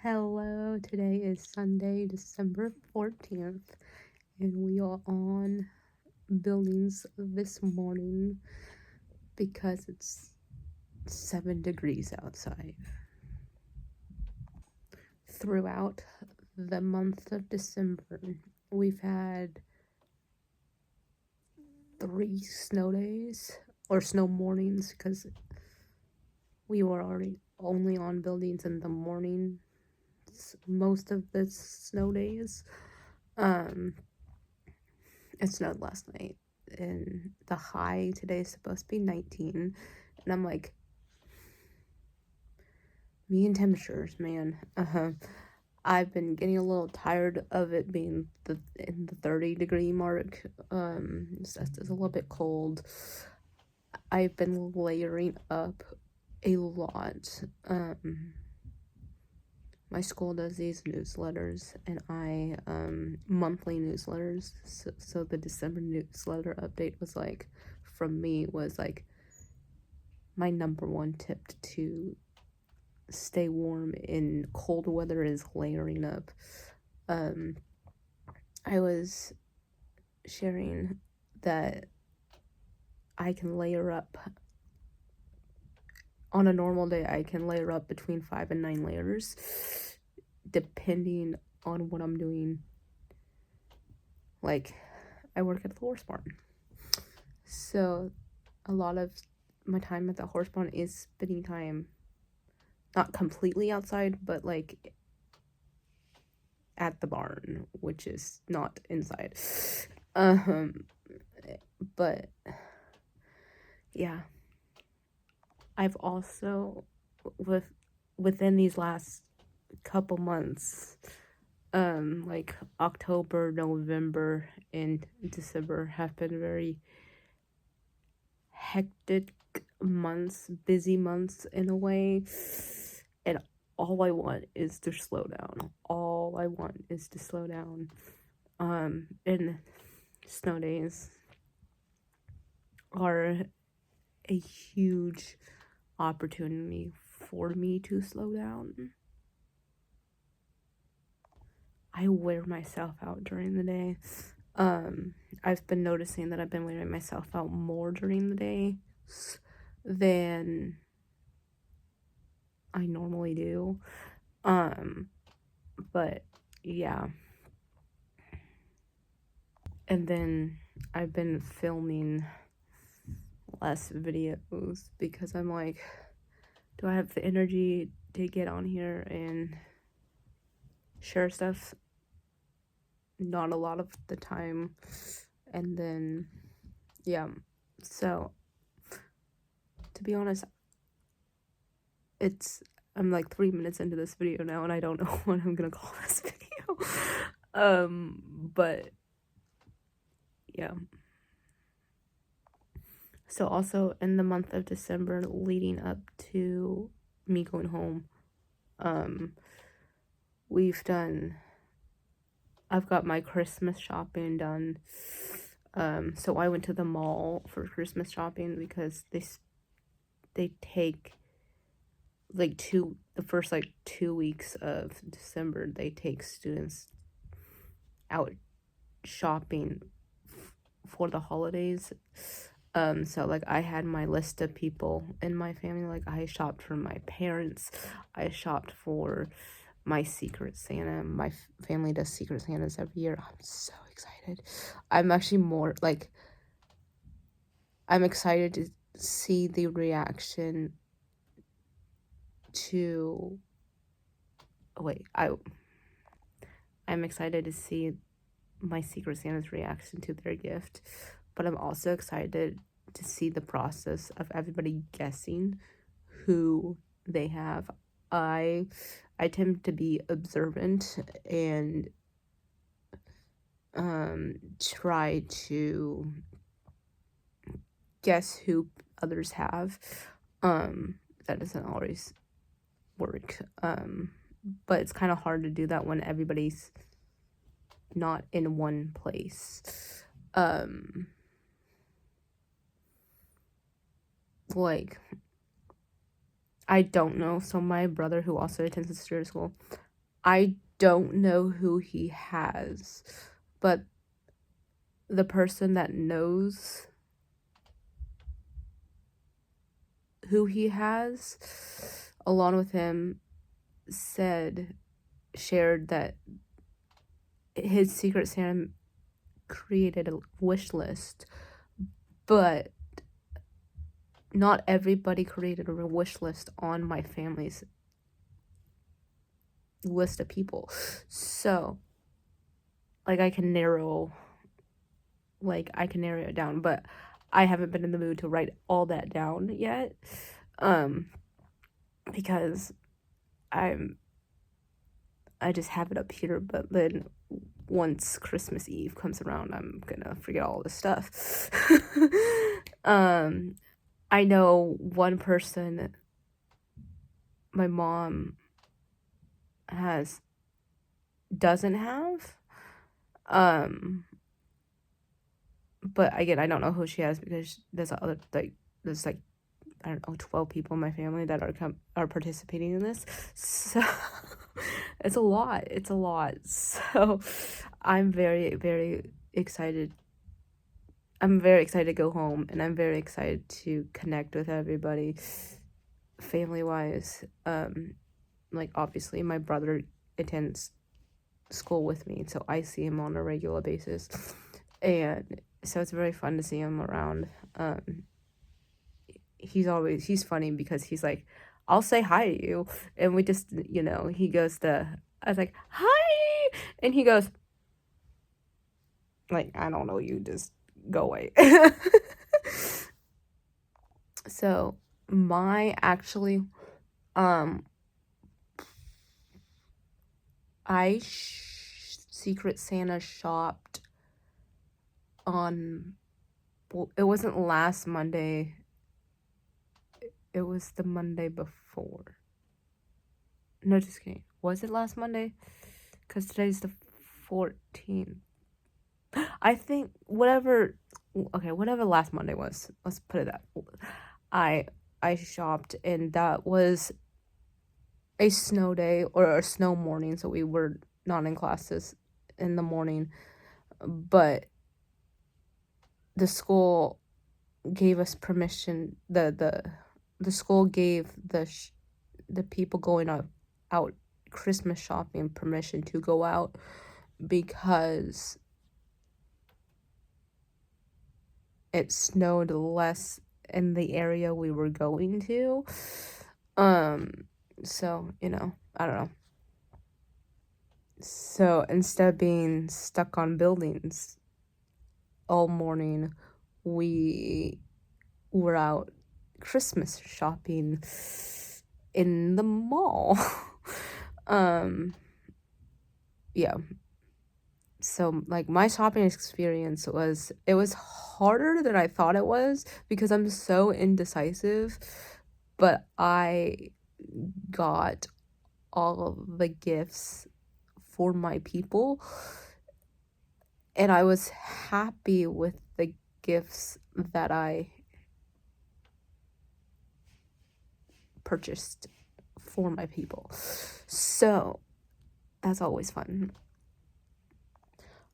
Hello, today is Sunday, December 14th, and we are on buildings this morning because it's 7 degrees outside. Throughout the month of December, we've had 3 snow days or snow mornings because we were already only on buildings in the morning most of the snow days. It snowed last night, and the high today is supposed to be 19, and I'm like, me and temperatures, man. I've been getting a little tired of it being in the 30-degree mark. It's a little bit cold. I've been layering up a lot. My school does these newsletters, and I monthly newsletters, so the December newsletter update was like, from me, was like my number one tip to stay warm in cold weather is layering up. I was sharing that I can layer up on a normal day. I can layer up between 5 and 9 layers depending on what I'm doing. Like, I work at the horse barn, so a lot of my time at the horse barn is spending time not completely outside, but like at the barn, which is not inside. But yeah, I've also within these last couple months, like October, November, and December have been very hectic months, busy months in a way, and all I want is to slow down. All I want is to slow down. And snow days are a huge opportunity for me to slow down. I wear myself out during the day. I've been noticing that I've been wearing myself out more during the day than I normally do. But yeah. And then I've been filming less videos because I'm like, do I have the energy to get on here and share stuff? Not a lot of the time. And then yeah, so to be honest, I'm like 3 minutes into this video now, and I don't know what I'm gonna call this video. But yeah. So also in the month of December leading up to me going home, I've got my Christmas shopping done. So I went to the mall for Christmas shopping because they take like the first like 2 weeks of December, they take students out shopping for the holidays. So like I had my list of people in my family. Like I shopped for my parents, I shopped for my Secret Santa. My family does Secret Santas every year. I'm so excited. I'm actually more like, I'm excited to see the reaction to I'm excited to see my Secret Santa's reaction to their gift, but I'm also excited to see the process of everybody guessing who they have. I tend to be observant and try to guess who others have. That doesn't always work. But it's kind of hard to do that when everybody's not in one place. Like, I don't know. So my brother, who also attends a security school, I don't know who he has, but the person that knows who he has, along with him, shared that his Secret Santa created a wish list, but not everybody created a wish list on my family's list of people. So, like, I can narrow it down, but I haven't been in the mood to write all that down yet, because I just have it up here, but then once Christmas Eve comes around, I'm gonna forget all this stuff. I know one person my mom doesn't have, but again, I don't know who she has because there's like I don't know, 12 people in my family that are participating in this. So it's a lot. So I'm very, very excited. I'm very excited to go home, and I'm very excited to connect with everybody family-wise. Like, obviously my brother attends school with me, so I see him on a regular basis. And so it's very fun to see him around. He's funny because he's like, I'll say hi to you, and we just, he goes I was like, hi, and he goes, like, I don't know you, just go away. So I Secret Santa shopped on, well, it wasn't last Monday, it was the Monday before. No, just kidding. Was it last Monday? Because today's the 14th. I think whatever last Monday was, let's put it that. I shopped, and that was a snow day or a snow morning, so we were not in classes in the morning, but the school gave us permission. The school gave the people going out Christmas shopping permission to go out because it snowed less in the area we were going to. So, I don't know. So instead of being stuck on buildings all morning, we were out Christmas shopping in the mall. Yeah. So, like, my shopping experience was harder than I thought it was because I'm so indecisive, but I got all of the gifts for my people, and I was happy with the gifts that I purchased for my people. So that's always fun.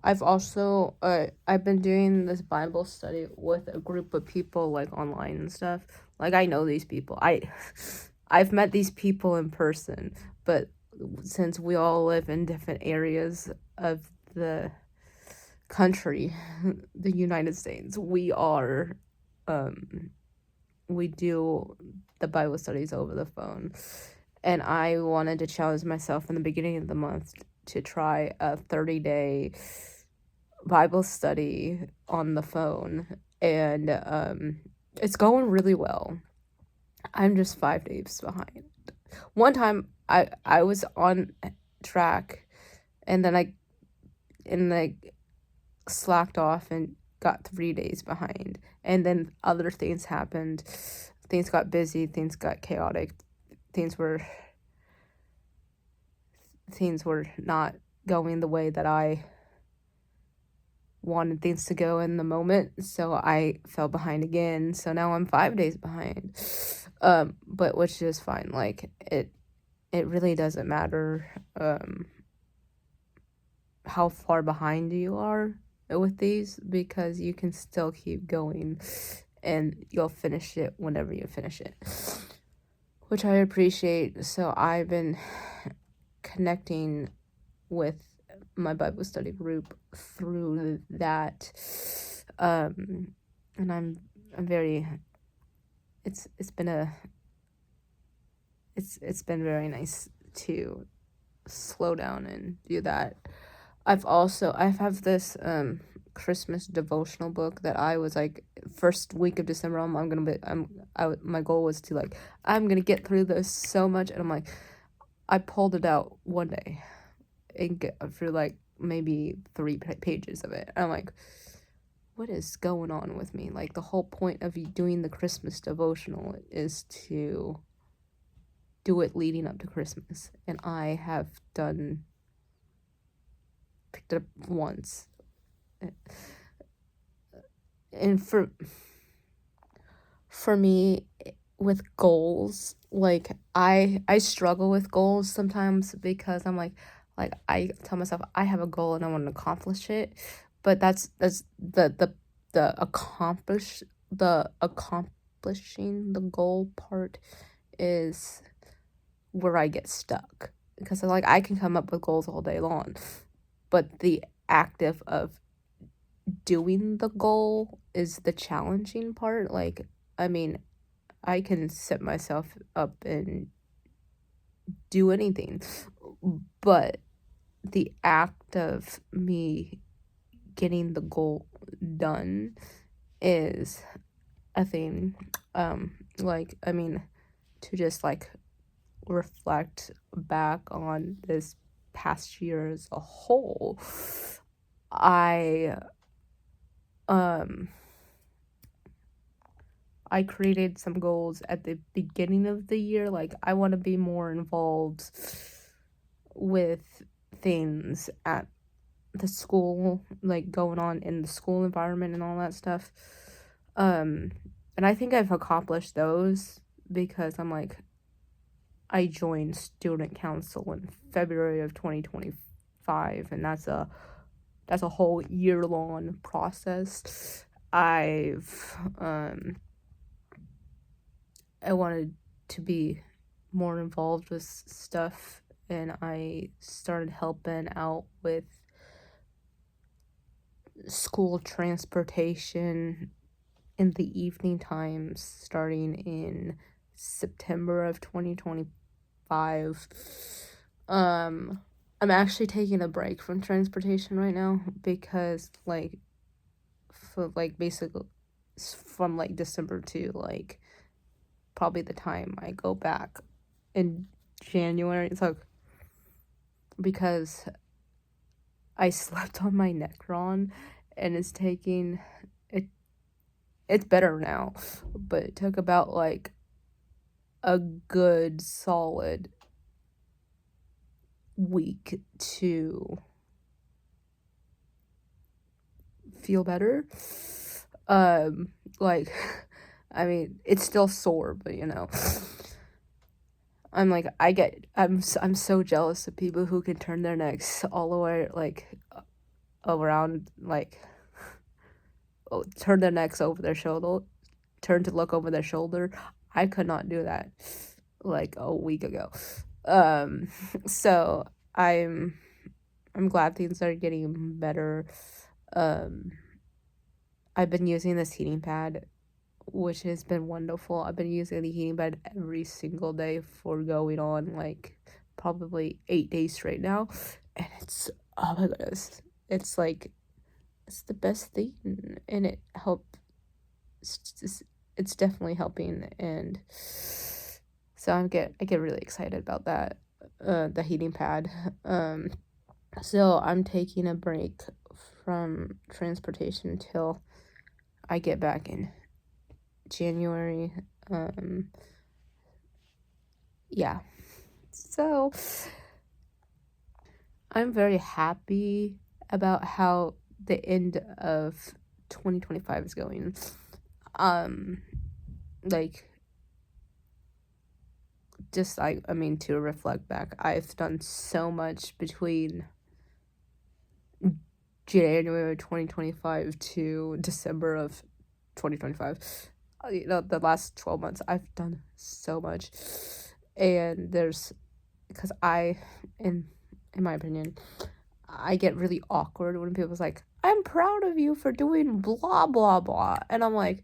I've also I've been doing this Bible study with a group of people, like, online and stuff. Like, I know these people. I've met these people in person, but since we all live in different areas of the country, the United States, we do the Bible studies over the phone. And I wanted to challenge myself in the beginning of the month to try a 30-day Bible study on the phone, and it's going really well. I'm just 5 days behind. One time I was on track, and then I slacked off and got 3 days behind, and then other things happened. Things got busy, things got chaotic, things were not going the way that I wanted things to go in the moment, so I fell behind again. So now I'm 5 days behind, but which is fine. Like, it really doesn't matter. um how far behind you are with these, because you can still keep going and you'll finish it whenever you finish it, which I appreciate. So I've been connecting with my Bible study group through that, and I'm very, it's been very nice to slow down and do that. I have this Christmas devotional book that I was like, first week of December, my goal was to like, I'm gonna get through this so much, and I'm like, I pulled it out one day and get through like maybe 3 pages of it. I'm like, what is going on with me? Like, the whole point of you doing the Christmas devotional is to do it leading up to Christmas, and I have picked it up once. And for me, with goals, like I struggle with goals sometimes, because I'm like I tell myself I have a goal and I want to accomplish it, but that's the accomplishing the goal part is where I get stuck, because like I can come up with goals all day long, but the active of doing the goal is the challenging part. Like, I mean, I can set myself up and do anything, but the act of me getting the goal done is a thing. Like, I mean, to just like reflect back on this past year as a whole, I um I created some goals at the beginning of the year. Like, I want to be more involved with things at the school, like going on in the school environment and all that stuff. And I think I've accomplished those, because I'm like, I joined student council in February of 2025, and that's a whole year-long process. I wanted to be more involved with stuff, and I started helping out with school transportation in the evening times starting in September of 2025. I'm actually taking a break from transportation right now, because like for like basically from like December to like probably the time I go back in January. So because I slept on my Necron, and it's better now, but it took about like a good solid week to feel better. Like, I mean, it's still sore, but I'm like, I'm so jealous of people who can turn their necks all the way like around, like turn their necks over their shoulder, turn to look over their shoulder. I could not do that like a week ago. So I'm glad things are getting better. I've been using this heating pad, which has been wonderful. I've been using the heating pad every single day for going on like probably 8 days straight now, and it's, oh my goodness, it's like, it's the best thing, and it's definitely helping, and so I get really excited about that, the heating pad. So I'm taking a break from transportation until I get back in January. Yeah. So I'm very happy about how the end of 2025 is going. Like, just like, I mean, to reflect back, I've done so much between January 2025 to December of 2025. The last 12 months, I've done so much. And because in my opinion, I get really awkward when people's like, I'm proud of you for doing blah, blah, blah. And I'm like,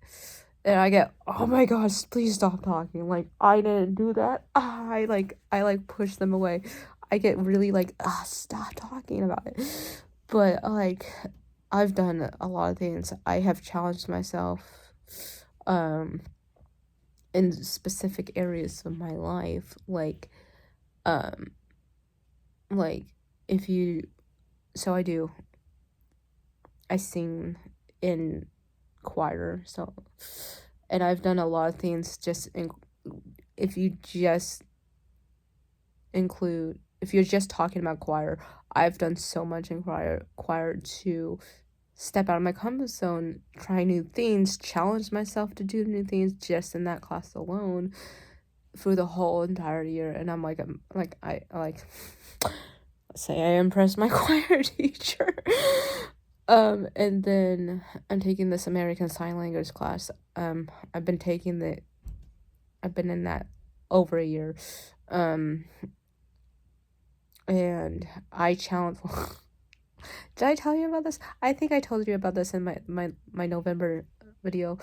and I get, oh my gosh, please stop talking. Like, I didn't do that. I push them away. I get really like, stop talking about it. But like, I've done a lot of things. I have challenged myself in specific areas of my life. Like if you, so I sing in choir, so, and I've done a lot of things if you're just talking about choir, I've done so much in choir to step out of my comfort zone, try new things, challenge myself to do new things just in that class alone for the whole entire year. And I'm say I impressed my choir teacher. And then I'm taking this American Sign Language class. I've been in that over a year. And I challenge. Did I tell you about this? I think I told you about this in my November video.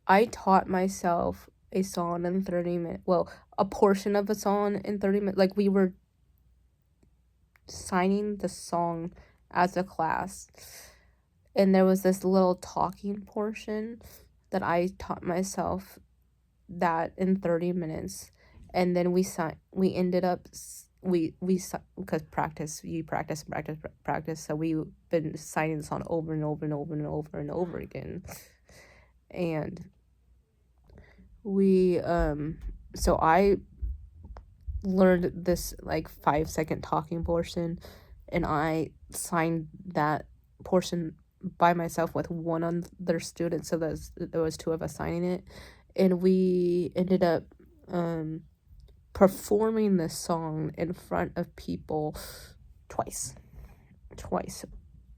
I taught myself a song in 30 minutes. Well, a portion of a song in 30 minutes. Like, we were signing the song as a class, and there was this little talking portion that I taught myself that in 30 minutes. And then we ended up because you practice, so we've been signing the song over and over and over and over and over again. And so I learned this like 5-second talking portion, and I signed that portion by myself with one other student, so there was two of us signing it, and we ended up performing this song in front of people twice,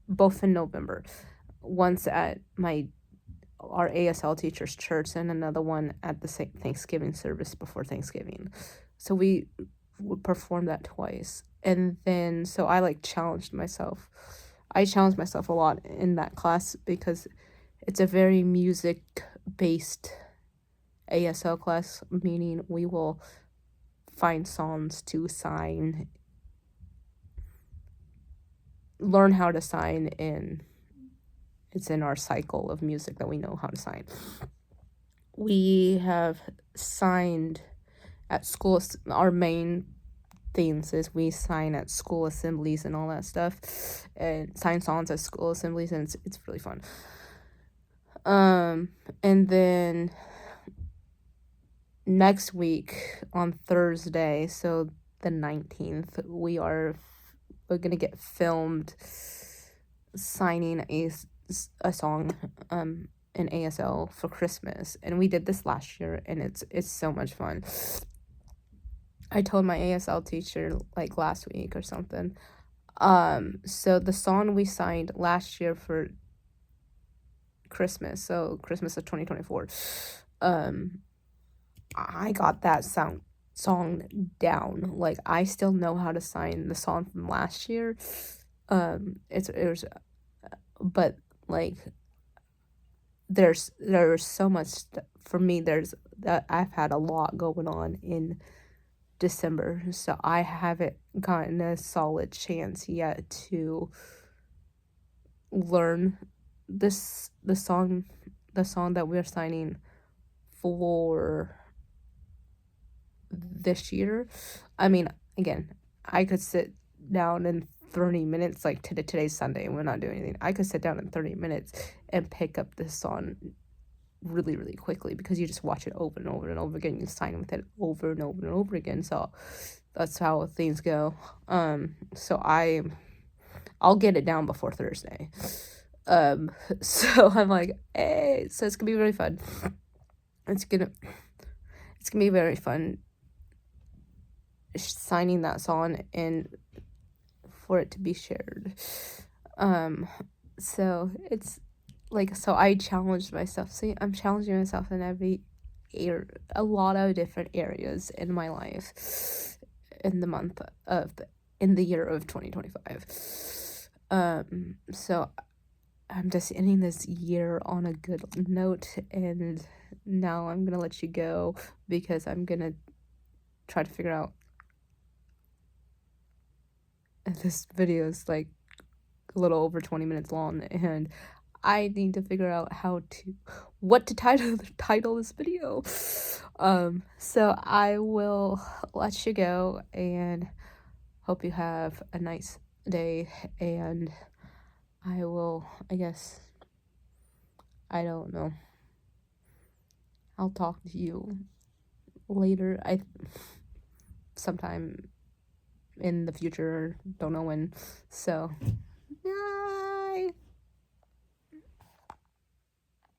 both in November. Once at our ASL teacher's church, and another one at the Thanksgiving service before Thanksgiving. So we would perform that twice. And then, so I challenged myself. I challenged myself a lot in that class because it's a very music-based ASL class, meaning we will find songs to sign, learn how to sign it's in our cycle of music that we know how to sign. We have signed at school. Our main things is we sign at school assemblies and all that stuff, and sign songs at school assemblies, and it's really fun. And then next week on Thursday, so the 19th, we're gonna get filmed signing a song in ASL for Christmas, and we did this last year, and it's so much fun. I told my ASL teacher like last week or something. So the song we signed last year for Christmas, so Christmas of 2024, I got that song down. Like, I still know how to sign the song from last year. But like, there's so much for me. There's that I've had a lot going on in December, so I haven't gotten a solid chance yet to learn the song that we're signing for this year. I mean, again, I could sit down in 30 minutes, like today's Sunday and we're not doing anything. I could sit down in 30 minutes and pick up this song really, really quickly, because you just watch it over and over and over again. You sign with it over and over and over again. So that's how things go. So I'll get it down before Thursday. So I'm like, hey, so it's gonna be really fun. It's gonna be very fun signing that song and for it to be shared. So it's like, so I challenged myself. See, I'm challenging myself in a lot of different areas in my life in the year of 2025. So I'm just ending this year on a good note, and now I'm gonna let you go because I'm gonna try to figure out. This video is like a little over 20 minutes long, and I need to figure out what to title this video. So I will let you go and hope you have a nice day, and I guess, I don't know. I'll talk to you later. Sometime in the future, don't know when. So, yeah.